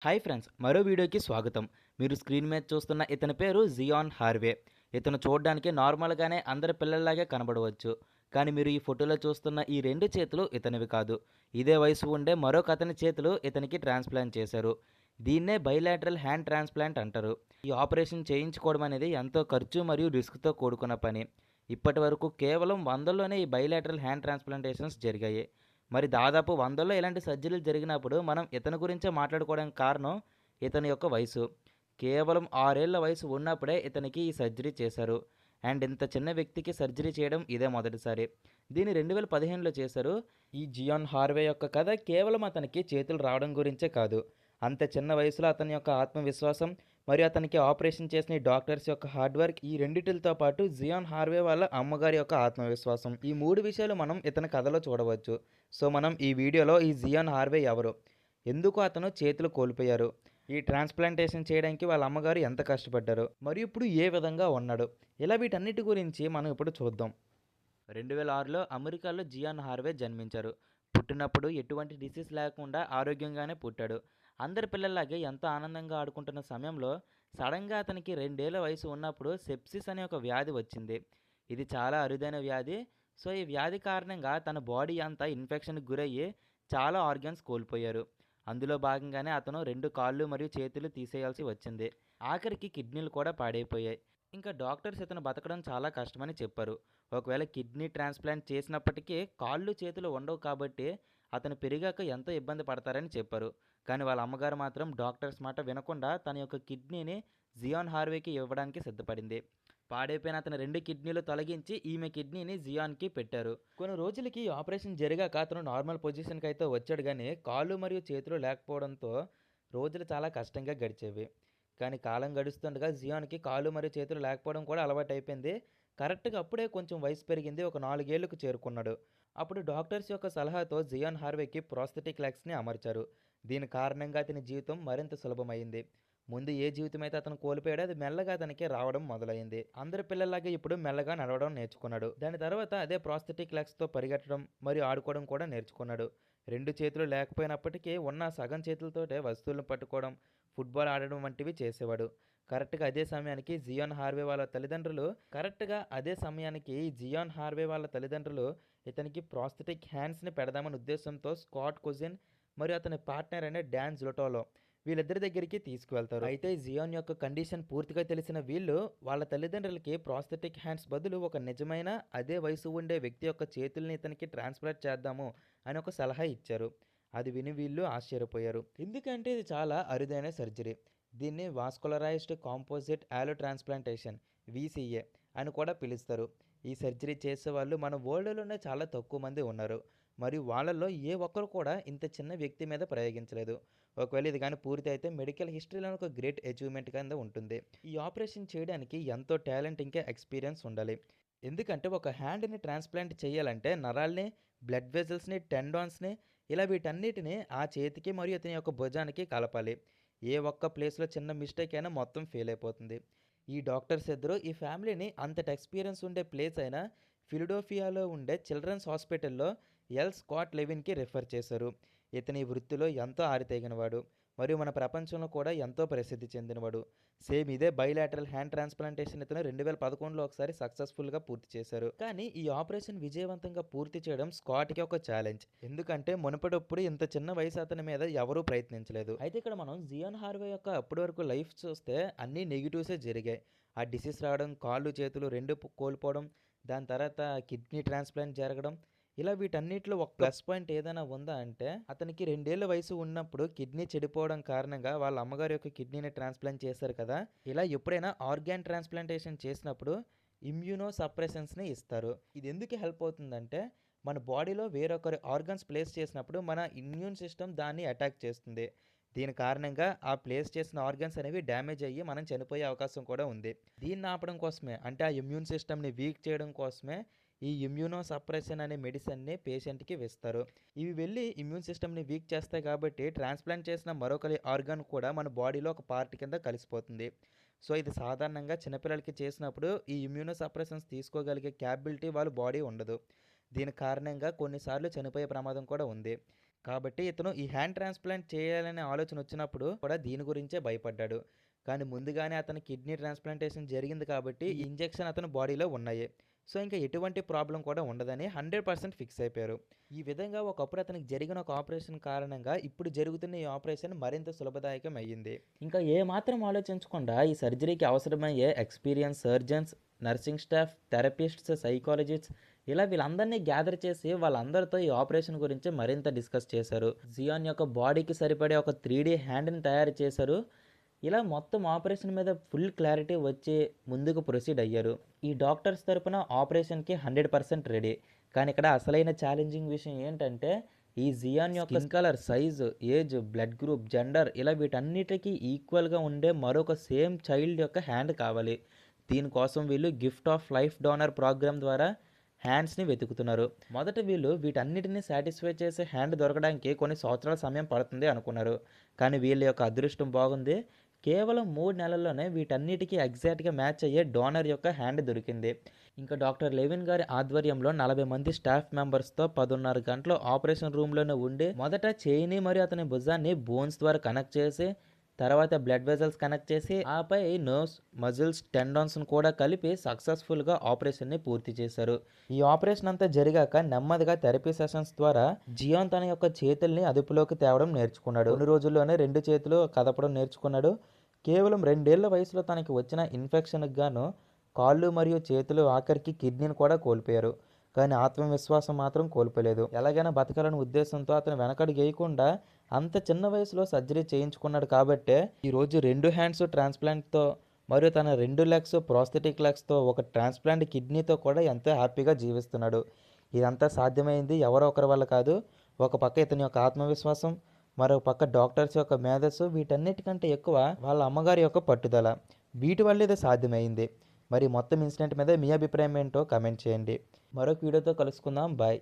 Hi friends, మరో వీడియోకి స్వాగతం. మీరు స్క్రీన్ మీద చూస్తున్న ఇతని పేరు జియాన్ హార్వే. ఇతను చూడడానికి నార్మల్గానే అందరి పిల్లల్లాగే కనబడవచ్చు. కానీ మీరు ఈ ఫోటోలో చూస్తున్న ఈ రెండు చేతులు ఇతనివి కాదు. ఇదే వయసు ఉండే మరొక అతని చేతులు ఇతనికి ట్రాన్స్ప్లాంట్ చేశారు. దీన్నే బైలాటరల్ హ్యాండ్ ట్రాన్స్ప్లాంట్ అంటారు. ఈ ఆపరేషన్ చేయించుకోవడం అనేది ఎంతో ఖర్చు మరియు రిస్క్తో కూడుకున్న పని. ఇప్పటి వరకు కేవలం వందల్లోనే ఈ బైలాటరల్ హ్యాండ్ ట్రాన్స్ప్లాంటేషన్స్ జరిగాయి. మరి దాదాపు వందల్లో ఇలాంటి సర్జరీలు జరిగినప్పుడు మనం ఇతని గురించే మాట్లాడుకోవడానికి కారణం ఇతని యొక్క వయసు. కేవలం 6 ఏళ్ల వయసు ఉన్నప్పుడే ఇతనికి ఈ సర్జరీ చేశారు. అండ్ ఇంత చిన్న వ్యక్తికి సర్జరీ చేయడం ఇదే మొదటిసారి. దీన్ని 2015లో చేశారు. ఈ జియాన్ హార్వే యొక్క కథ కేవలం అతనికి చేతులు రావడం గురించే కాదు. అంత చిన్న వయసులో అతని యొక్క ఆత్మవిశ్వాసం మరియు అతనికి ఆపరేషన్ చేసిన ఈ డాక్టర్స్ యొక్క హార్డ్ వర్క్, ఈ రెండిటితో పాటు జియాన్ హార్వే వాళ్ళ అమ్మగారి యొక్క ఆత్మవిశ్వాసం, ఈ మూడు విషయాలు మనం ఇతని కథలో చూడవచ్చు. సో మనం ఈ వీడియోలో ఈ జియాన్ హార్వే ఎవరు, ఎందుకు అతను చేతులు కోల్పోయారు, ఈ ట్రాన్స్ప్లాంటేషన్ చేయడానికి వాళ్ళ అమ్మగారు ఎంత కష్టపడ్డారు, మరియు ఇప్పుడు ఏ విధంగా ఉన్నాడు, ఇలా వీటన్నిటి గురించి మనం ఇప్పుడు చూద్దాం. 2006లో అమెరికాలో జియాన్ హార్వే జన్మించారు. పుట్టినప్పుడు ఎటువంటి డిసీజ్ లేకుండా ఆరోగ్యంగానే పుట్టాడు. అందరి పిల్లల్లాగే ఎంతో ఆనందంగా ఆడుకుంటున్న సమయంలో సడన్గా అతనికి 2 ఏళ్ల వయసు ఉన్నప్పుడు సెప్సిస్ అనే ఒక వ్యాధి వచ్చింది. ఇది చాలా అరుదైన వ్యాధి. సో ఈ వ్యాధి కారణంగా తన బాడీ అంతా ఇన్ఫెక్షన్కి గురయ్యి చాలా ఆర్గాన్స్ కోల్పోయారు. అందులో భాగంగానే అతను 2 కాళ్ళు మరియు చేతులు తీసేయాల్సి వచ్చింది. ఆఖరికి కిడ్నీలు కూడా పాడైపోయాయి. ఇంకా డాక్టర్స్ ఇతను బతకడం చాలా కష్టమని చెప్పారు. ఒకవేళ కిడ్నీ ట్రాన్స్ప్లాంట్ చేసినప్పటికీ కాళ్ళు చేతులు ఉండవు కాబట్టి అతను పెరిగాక ఎంతో ఇబ్బంది పడతారని చెప్పారు. కానీ వాళ్ళ అమ్మగారు మాత్రం డాక్టర్స్ మాట వినకుండా తన యొక్క కిడ్నీని జియాన్ హార్వేకి ఇవ్వడానికి సిద్ధపడింది. పాడైపోయిన అతని 2 కిడ్నీలు తొలగించి ఈమె కిడ్నీని జియాన్కి పెట్టారు. కొన్ని రోజులకి ఈ ఆపరేషన్ జరిగాక అతను నార్మల్ పొజిషన్కి అయితే వచ్చాడు, కానీ కాళ్ళు మరియు చేతులు లేకపోవడంతో రోజులు చాలా కష్టంగా గడిచేవి. కానీ కాలం గడుస్తుండగా జియాన్కి కాళ్ళు మరియు చేతులు లేకపోవడం కూడా అలవాటైపోయింది. కరెక్ట్గా అప్పుడే కొంచెం వయసు పెరిగింది, ఒక 4 ఏళ్లకు చేరుకున్నాడు. అప్పుడు డాక్టర్స్ యొక్క సలహాతో జియాన్ హార్వేకి ప్రోస్థెటిక్ లెగ్స్ని అమర్చారు. దీని కారణంగా అతని జీవితం మరింత సులభమైంది. ముందు ఏ జీవితం అయితే అతను కోల్పోయాడో అది మెల్లగా అతనికి రావడం మొదలైంది. అందరి పిల్లల్లాగే ఇప్పుడు మెల్లగా నడవడం నేర్చుకున్నాడు. దాని తర్వాత అదే ప్రోస్థెటిక్ లెగ్స్తో పరిగెట్టడం మరియు ఆడుకోవడం కూడా నేర్చుకున్నాడు. 2 చేతులు లేకపోయినప్పటికీ ఉన్న సగం చేతులతోటే వస్తువులను పట్టుకోవడం, ఫుట్బాల్ ఆడడం వంటివి చేసేవాడు. కరెక్ట్గా అదే సమయానికి జియాన్ హార్వే వాళ్ళ తల్లిదండ్రులు ఇతనికి ప్రాస్థెటిక్ హ్యాండ్స్ని పెడదామన్న ఉద్దేశంతో స్కాట్ కుజిన్ మరియు అతని పార్ట్నర్ అయిన డాన్ జులటోలో వీళ్ళిద్దరి దగ్గరికి తీసుకువెళ్తారు. అయితే జియాన్ యొక్క కండిషన్ పూర్తిగా తెలిసిన వీళ్ళు వాళ్ళ తల్లిదండ్రులకి ప్రాస్థెటిక్ హ్యాండ్స్ బదులు ఒక నిజమైన అదే వయసు ఉండే వ్యక్తి యొక్క చేతుల్ని ఇతనికి ట్రాన్స్ప్లాంట్ చేద్దాము అని ఒక సలహా ఇచ్చారు. అది విని వీళ్ళు ఆశ్చర్యపోయారు. ఎందుకంటే ఇది చాలా అరుదైన సర్జరీ. దీన్ని వాస్కులరైజ్డ్ కాంపోజిట్ ఆలో ట్రాన్స్ప్లాంటేషన్, వీసీఏ అని కూడా పిలుస్తారు. ఈ సర్జరీ చేసేవాళ్ళు మన వరల్డ్లోనే చాలా తక్కువ మంది ఉన్నారు. మరియు వాళ్ళల్లో ఏ ఒక్కరు కూడా ఇంత చిన్న వ్యక్తి మీద ప్రయోగించలేదు. ఒకవేళ ఇది కానీ పూర్తి అయితే మెడికల్ హిస్టరీలో ఒక గ్రేట్ అచీవ్మెంట్ కింద ఉంటుంది. ఈ ఆపరేషన్ చేయడానికి ఎంతో టాలెంట్ ఇంకా ఎక్స్పీరియన్స్ ఉండాలి. ఎందుకంటే ఒక హ్యాండ్ని ట్రాన్స్ప్లాంట్ చేయాలంటే నరాల్ని, బ్లడ్ వెజల్స్ని, టెండాన్స్ని, ఇలా వీటన్నిటిని ఆ చేతికి మరియు అతని యొక్క భుజానికి కలపాలి. ఏ ఒక్క ప్లేస్లో చిన్న మిస్టేక్ అయినా మొత్తం ఫెయిల్ అయిపోతుంది. ఈ డాక్టర్స్ ఇద్దరు ఈ ఫ్యామిలీని అంతటి ఎక్స్పీరియన్స్ ఉండే ప్లేస్ అయిన ఫిలడెల్ఫియాలో ఉండే చిల్డ్రన్స్ హాస్పిటల్లో ఎల్ స్కాట్ లెవిన్కి రిఫర్ చేశారు. ఇతని వృత్తిలో ఎంతో ఆరితేగినవాడు మరియు మన ప్రపంచంలో కూడా ఎంతో ప్రసిద్ధి చెందినవాడు. సేమ్ ఇదే బైలాటరల్ హ్యాండ్ ట్రాన్స్ప్లాంటేషన్ ఇతను 2011లో ఒకసారి సక్సెస్ఫుల్గా పూర్తి చేశారు. కానీ ఈ ఆపరేషన్ విజయవంతంగా పూర్తి చేయడం స్కాట్కి ఒక ఛాలెంజ్. ఎందుకంటే మునుపటప్పుడు ఇంత చిన్న వయసు అతని మీద ఎవరూ ప్రయత్నించలేదు. అయితే ఇక్కడ మనం జియాన్ హార్వే యొక్క అప్పటి వరకు లైఫ్ చూస్తే అన్ని నెగిటివ్సే జరిగాయి. ఆ డిసీజ్ రావడం, కాళ్ళు చేతులు రెండు కోల్పోవడం, దాని తర్వాత కిడ్నీ ట్రాన్స్ప్లాంట్ జరగడం, ఇలా వీటన్నిటిలో ఒక ప్లస్ పాయింట్ ఏదైనా ఉందా అంటే అతనికి 2 ఏళ్ల వయసు ఉన్నప్పుడు కిడ్నీ చెడిపోవడం కారణంగా వాళ్ళ అమ్మగారి యొక్క కిడ్నీని ట్రాన్స్ప్లాంట్ చేశారు కదా. ఇలా ఎప్పుడైనా ఆర్గాన్ ట్రాన్స్ప్లాంటేషన్ చేసినప్పుడు ఇమ్యూనో సప్రెసెన్స్ని ఇస్తారు. ఇది ఎందుకు హెల్ప్ అవుతుందంటే మన బాడీలో వేరొకరి ఆర్గన్స్ ప్లేస్ చేసినప్పుడు మన ఇమ్యూన్ సిస్టమ్ దాన్ని అటాక్ చేస్తుంది. దీని కారణంగా ఆ ప్లేస్ చేసిన ఆర్గన్స్ అనేవి డ్యామేజ్ అయ్యి మనం చనిపోయే అవకాశం కూడా ఉంది. దీన్ని ఆపడం కోసమే, అంటే ఆ ఇమ్యూన్ సిస్టమ్ని వీక్ చేయడం కోసమే ఈ ఇమ్యూనో సప్రెషన్ అనే మెడిసిన్ని పేషెంట్కి ఇస్తారు. ఇవి వెళ్ళి ఇమ్యూన్ సిస్టమ్ని వీక్ చేస్తాయి కాబట్టి ట్రాన్స్ప్లాంట్ చేసిన మరొకరి ఆర్గాన్ కూడా మన బాడీలో ఒక పార్ట్ కింద కలిసిపోతుంది. సో ఇది సాధారణంగా చిన్నపిల్లలకి చేసినప్పుడు ఈ ఇమ్యూనో సప్రెషన్స్ తీసుకోగలిగే క్యాపబిలిటీ వాళ్ళ బాడీ ఉండదు. దీని కారణంగా కొన్నిసార్లు చనిపోయే ప్రమాదం కూడా ఉంది. కాబట్టి ఇతను ఈ హ్యాండ్ ట్రాన్స్‌ప్లాంట్ చేయాలనే ఆలోచన వచ్చినప్పుడు కూడా దీని గురించే భయపడ్డాడు. కానీ ముందుగానే అతని కిడ్నీ ట్రాన్స్‌ప్లాంటేషన్ జరిగింది కాబట్టి ఈ ఇంజెక్షన్ అతని బాడీలో ఉన్నాయి. సో, ఇంక ఎటువంటి ప్రాబ్లమ్ కూడా ఉండదని 100% ఫిక్స్ అయిపోయారు. ఈ విధంగా ఒకప్పుడు అతనికి జరిగిన ఒక ఆపరేషన్ కారణంగా ఇప్పుడు జరుగుతున్న ఈ ఆపరేషన్ మరింత సులభదాయకం అయ్యింది. ఇంకా ఏమాత్రం ఆలోచించకుండా ఈ సర్జరీకి అవసరమయ్యే experience surgeons, nursing staff, therapists, psychologists ఇలా వీళ్ళందరినీ గ్యాదర్ చేసి వాళ్ళందరితో ఈ ఆపరేషన్ గురించి మరింత డిస్కస్ చేశారు. జియాన్ యొక్క బాడీకి సరిపడే ఒక 3D హ్యాండ్‌ని తయారు చేశారు. ఇలా మొత్తం ఆపరేషన్ మీద ఫుల్ క్లారిటీ వచ్చి ముందుకు ప్రొసీడ్ అయ్యారు. ఈ డాక్టర్స్ తరపున ఆపరేషన్‌కి 100% రెడీ. కానీ ఇక్కడ అసలైన ఛాలెంజింగ్ విషయం ఏంటంటే ఈ జియాన్ యొక్క skin colour, size, age, blood group, gender ఇలా వీటన్నిటికి ఈక్వల్‌గా ఉండే మరొక సేమ్ చైల్డ్ యొక్క హ్యాండ్ కావాలి. దీనికోసం వీళ్ళు gift of life donor program ద్వారా హ్యాండ్స్‌ని వెతుకుతున్నారు. మొదట వీళ్ళు వీటన్నిటిని సాటిస్ఫై చేసే హ్యాండ్ దొరకడానికి కొన్ని సంవత్సరాల సమయం పడుతుంది అనుకున్నారు. కానీ వీళ్ళ యొక్క అదృష్టం బాగుంది. కేవలం 3 నెలల్లోనే వీటన్నిటికి ఎగ్జాక్ట్‌గా మ్యాచ్ అయ్యే డోనర్ యొక్క హ్యాండ్ దొరికింది. ఇంకా డాక్టర్ లెవిన్ గారి ఆధ్వర్యంలో 40 మంది స్టాఫ్ మెంబర్స్‌తో 11:30 గంటలు ఆపరేషన్ రూమ్‌లోనే ఉండి మొదట చేయిని మరియు అతని భుజాన్ని బోన్స్ ద్వారా కనెక్ట్ చేసి, తర్వాత బ్లడ్ వెసల్స్ కనెక్ట్ చేసి, ఆపై నర్వ్స్, మజిల్స్, టెండాన్స్‌ను కూడా కలిపి సక్సెస్‌ఫుల్‌గా ఆపరేషన్‌ని పూర్తి చేశారు. ఈ ఆపరేషన్ అంతా జరిగాక నెమ్మదిగా థెరపీ సెషన్స్ ద్వారా జియాన్ తన యొక్క చేతుల్ని అదుపులోకి తేవడం నేర్చుకున్నాడు. కొన్ని రోజుల్లోనే 2 చేతులు కదపడం నేర్చుకున్నాడు. కేవలం 2 ఏళ్ల వయసులో తనకి వచ్చిన ఇన్ఫెక్షన్‌కి గాను కాళ్ళు మరియు చేతులు ఆఖరికి కిడ్నీని కూడా కోల్పోయారు. కానీ ఆత్మవిశ్వాసం మాత్రం కోల్పోలేదు. ఎలాగైనా బతకాలనే ఉద్దేశంతో అతను వెనకడుగేయకుండా అంత చిన్న వయసులో సర్జరీ చేయించుకున్నాడు కాబట్టే ఈరోజు 2 హ్యాండ్స్ ట్రాన్స్‌ప్లాంట్‌తో మరియు తన 2 లెగ్స్ ప్రోస్థెటిక్ లెగ్స్‌తో ఒక ట్రాన్స్‌ప్లాంట్ కిడ్నీతో కూడా ఎంతో హ్యాపీగా జీవిస్తున్నాడు. ఇదంతా సాధ్యమైంది ఎవరో ఒకరి వల్ల కాదు. ఒక పక్క ఇతని యొక్క ఆత్మవిశ్వాసం, మరో పక్క డాక్టర్స్ యొక్క మేధస్సు, వీటన్నిటికంటే ఎక్కువ వాళ్ళ అమ్మగారి యొక్క పట్టుదల. వీటి వల్ల ఇది సాధ్యమైంది. మరి మొత్తం ఇన్సిడెంట్ మీద మీ అభిప్రాయం ఏంటో కామెంట్ చేయండి. మరొక వీడియోతో కలుసుకుందాం. బాయ్.